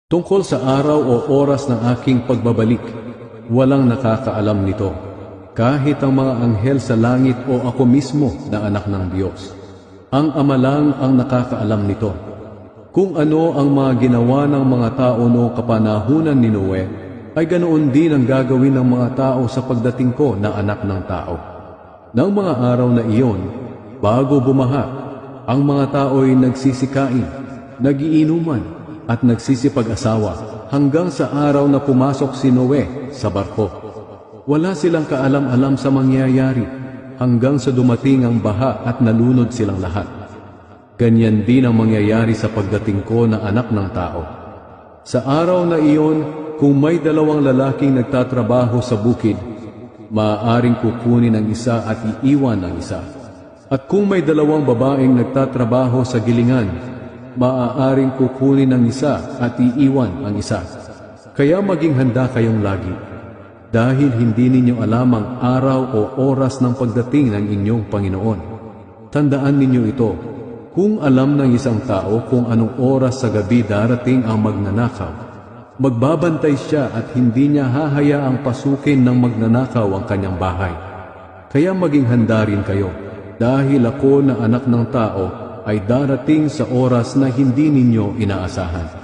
Tungkol sa araw o oras ng aking pagbabalik, walang nakakaalam nito, kahit ang mga anghel sa langit o ako mismo na anak ng Diyos. Ang Ama lang ang nakakaalam nito. Kung ano ang mga ginawa ng mga tao noong kapanahunan ni Noe, ay ganoon din ang gagawin ng mga tao sa pagdating ko na anak ng tao. Nang mga araw na iyon, bago bumaha, ang mga tao ay nagsisikain, nagiinuman, at nagsisipag-asawa hanggang sa araw na pumasok si Noe sa barko. Wala silang kaalam-alam sa mangyayari hanggang sa dumating ang baha at nalunod silang lahat. Ganyan din ang mangyayari sa pagdating ko na anak ng tao. Sa araw na iyon, kung may dalawang lalaking nagtatrabaho sa bukid, maaaring kukunin ang isa at iiwan ang isa. At kung may dalawang babaeng nagtatrabaho sa gilingan, maaaring kukunin ang isa at iiwan ang isa. Kaya maging handa kayong lagi, dahil hindi ninyo alam ang araw o oras ng pagdating ng inyong Panginoon. Tandaan ninyo ito, kung alam ng isang tao kung anong oras sa gabi darating ang magnanakaw, magbabantay siya at hindi niya hahayaang pasukin ng magnanakaw ang kanyang bahay. Kaya maging handa rin kayo, dahil ako na anak ng tao ay darating sa oras na hindi ninyo inaasahan.